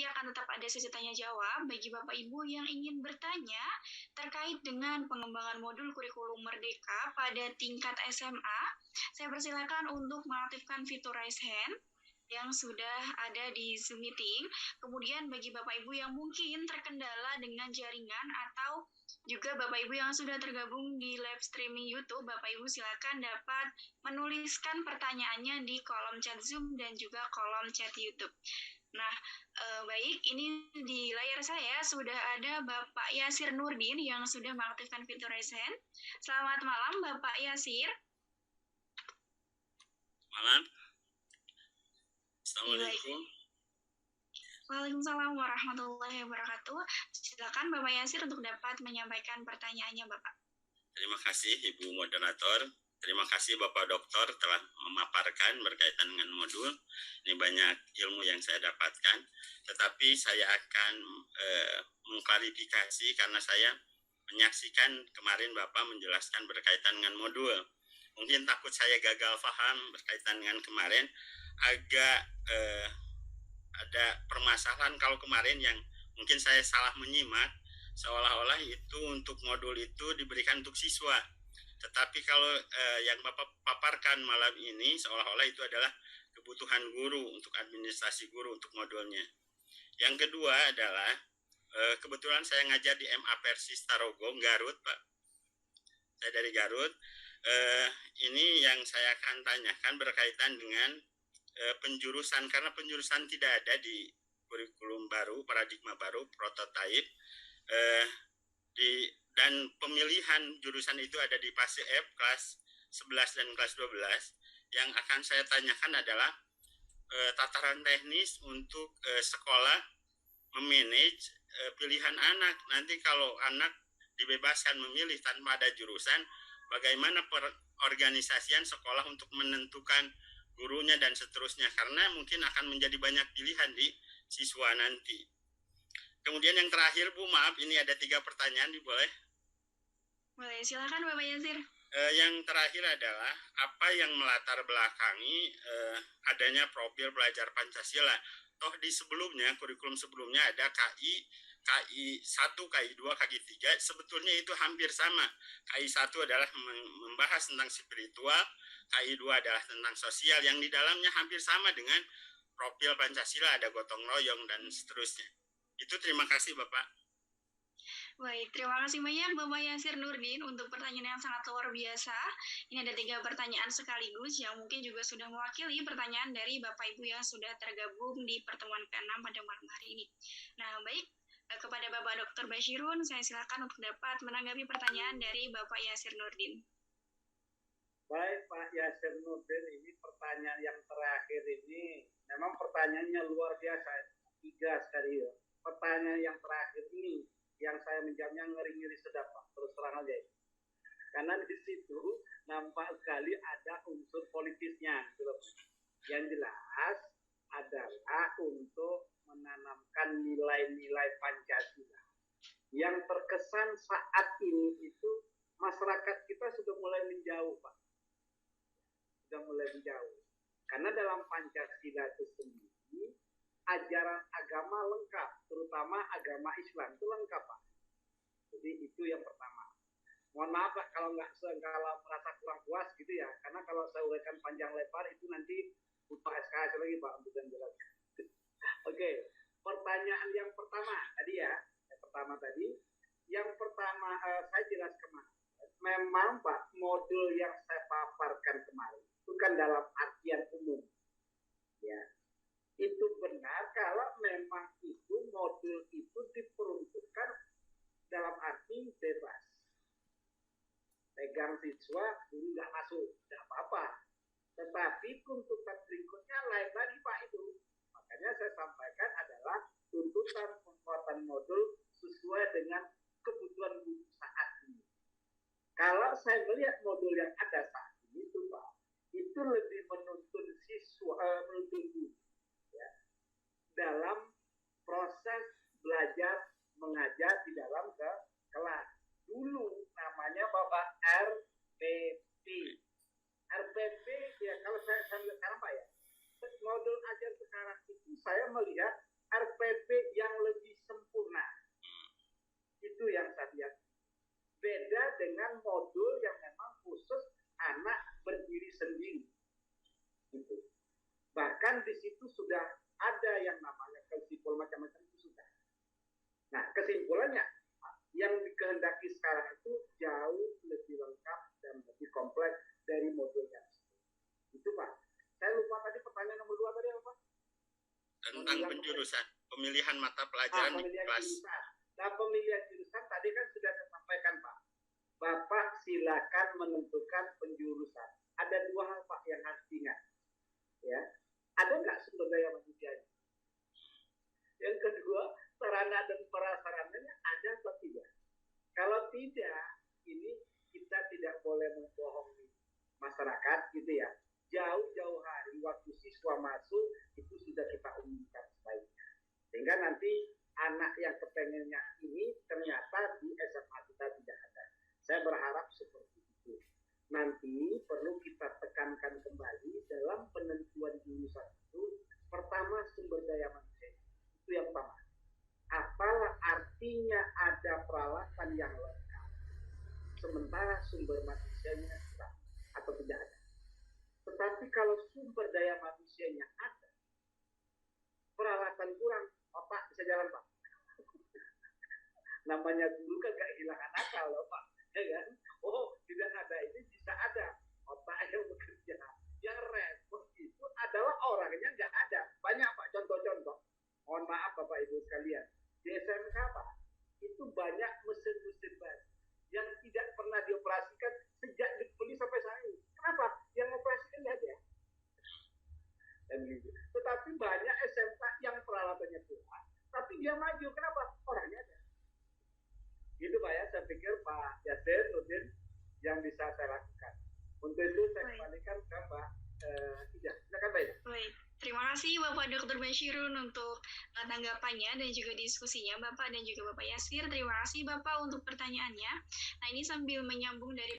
nanti akan tetap ada sesi tanya jawab bagi Bapak Ibu yang ingin bertanya terkait dengan pengembangan modul kurikulum Merdeka pada tingkat SMA. Saya persilakan untuk mengaktifkan fitur raise hand yang sudah ada di Zoom meeting. Kemudian bagi Bapak Ibu yang mungkin terkendala dengan jaringan atau juga Bapak Ibu yang sudah tergabung di live streaming YouTube, Bapak Ibu silakan dapat menuliskan pertanyaannya di kolom chat Zoom dan juga kolom chat YouTube. Nah, baik, ini di layar saya sudah ada Bapak Yasir Nurdin yang sudah mengaktifkan fitur raise hand. Selamat malam Bapak Yasir. Malam. Assalamualaikum. Waalaikumsalam warahmatullahi wabarakatuh. Silakan Bapak Yasir untuk dapat menyampaikan pertanyaannya Bapak. Terima kasih Ibu Moderator. Terima kasih Bapak Dokter telah memaparkan berkaitan dengan modul. Ini banyak ilmu yang saya dapatkan. Tetapi saya akan mengklarifikasi karena saya menyaksikan kemarin Bapak menjelaskan berkaitan dengan modul. Mungkin takut saya gagal paham berkaitan dengan kemarin. Agak ada permasalahan kalau kemarin yang mungkin saya salah menyimak, seolah-olah itu untuk modul itu diberikan untuk siswa. Tetapi kalau yang Bapak paparkan malam ini seolah-olah itu adalah kebutuhan guru untuk administrasi guru untuk modulnya. Yang kedua adalah kebetulan saya ngajar di MA Persis Tarogong, Garut, Pak. Saya dari Garut. Ini yang saya akan tanyakan berkaitan dengan penjurusan, karena penjurusan tidak ada di kurikulum baru, paradigma baru, prototipe, dan pemilihan jurusan itu ada di fase F, kelas 11 dan kelas 12. Yang akan saya tanyakan adalah tataran teknis untuk sekolah memanage pilihan anak. Nanti kalau anak dibebaskan memilih tanpa ada jurusan, bagaimana perorganisasian sekolah untuk menentukan gurunya dan seterusnya, karena mungkin akan menjadi banyak pilihan di siswa nanti. Kemudian yang terakhir Bu, maaf ini ada 3 pertanyaan, boleh? Boleh, silakan Bapak Yasir. Yang terakhir adalah apa yang melatar belakangi adanya profil pelajar Pancasila. Toh di sebelumnya, kurikulum sebelumnya ada KI 1, KI 2, KI 3, sebetulnya itu hampir sama. KI 1 adalah membahas tentang spiritual, KI 2 adalah tentang sosial, yang di dalamnya hampir sama dengan profil Pancasila, ada gotong royong dan seterusnya. Itu terima kasih Bapak. Baik, terima kasih banyak Bapak Yasir Nurdin untuk pertanyaan yang sangat luar biasa. Ini ada 3 pertanyaan sekaligus yang mungkin juga sudah mewakili pertanyaan dari Bapak Ibu yang sudah tergabung di pertemuan ke-6 pada malam hari ini. Nah, baik, kepada Bapak Dr. Bashirun, saya silakan untuk dapat menanggapi pertanyaan dari Bapak Yasir Nurdin. Baik Pak Yasir Nurdin, ini pertanyaan yang terakhir ini memang pertanyaannya luar biasa, 3 sekali ya. Pertanyaan yang terakhir ini yang saya menjawabnya ngeri-ngeri sedap Pak, terus terang aja. Karena di situ nampak sekali ada unsur politisnya. Yang jelas adalah untuk menanamkan nilai-nilai Pancasila. Yang terkesan saat ini itu masyarakat kita sudah mulai menjauh Pak. Sudah mulai menjauh. Karena dalam Pancasila itu sendiri ajaran agama lengkap, terutama agama Islam itu lengkap Pak. Jadi itu yang pertama. Mohon maaf Pak kalau merasa kurang puas gitu ya, karena kalau saya uraikan panjang lebar itu nanti butuh SKS lagi Pak untuk menjelaskan. Oke, pertanyaan yang pertama tadi ya, yang pertama saya jelaskan memang Pak modul yang saya paparkan kemarin itu kan dalam artian umum, ya. Itu benar kalau memang itu modul itu diperuntukkan dalam arti bebas. Pegang siswa, guru nggak masuk, tidak apa-apa. Tetapi tuntutan berikutnya lain lagi Pak itu. Makanya saya sampaikan adalah tuntutan pembuatan modul sesuai dengan kebutuhan guru saat ini. Kalau saya melihat modul yang ada saat ini itu Pak, itu lebih menuntun siswa, menuntun guru dalam proses belajar mengajar di dalam kelas. Dulu namanya Bapak RPP. RPP ya kalau saya lihat sekarang Pak ya, modul ajar sekarang itu saya melihat RPP kesimpulannya, yang dikehendaki sekarang itu jauh lebih lengkap dan lebih kompleks dari modul yang sebelumnya. Itu Pak. Saya lupa tadi pertanyaan nomor 2 tadi apa? Tentang penjurusan, pemilihan mata pelajaran di pemilihan kelas. jurusan. Nah, pemilihan jurusan tadi kan sudah saya sampaikan Pak. Bapak silakan menentukan penjurusan. Ada 2 hal Pak yang harus diingat. Ya, ada nggak sumber daya manusianya? Yang kedua, sarana dan prasarananya ada atau tidak? Kalau tidak, ini kita tidak boleh membohongi masyarakat gitu ya. Jauh-jauh hari waktu siswa masuk itu sudah kita umumkan sebaiknya. Sehingga nanti anak yang kepengennya ini ternyata di SMA kita tidak ada. Saya berharap seperti itu. Nanti perlu kita tekankan kembali dalam penentuan jurusan itu. Pertama, sumber daya manusia. Itu yang pertama. Apalah artinya ada peralatan yang lengkap, sementara sumber manusianya kurang atau tidak ada. Tetapi kalau sumber daya manusianya ada, peralatan kurang, otak bisa jalan Pak. Namanya guru kan gak kehilangan akal loh Pak, ya kan? Oh, tidak ada ini bisa ada, otak yang bekerja. Yang repot itu adalah orangnya nggak ada. Banyak Pak contoh-contoh. Mohon maaf Bapak Ibu sekalian, di SMK Pak, itu banyak mesin-mesin baru yang tidak pernah dioperasikan sejak dibeli sampai saat ini. Kenapa? Yang operasikan nggak ada. Dan gitu. Tetapi banyak SMK yang peralatannya kurang, tapi dia maju. Kenapa? Orangnya ada. Gitu Pak ya, saya pikir Pak Yasir, Nurdin yang bisa saya lakukan. Untuk itu saya kembalikan ke Mbak Ida. Silakan Mbak Ida. Baik, terima kasih Bapak Dr. Bashirun untuk tanggapannya dan juga diskusinya Bapak dan juga Bapak Yasir. Terima kasih Bapak untuk pertanyaannya. Nah, ini sambil menyambung dari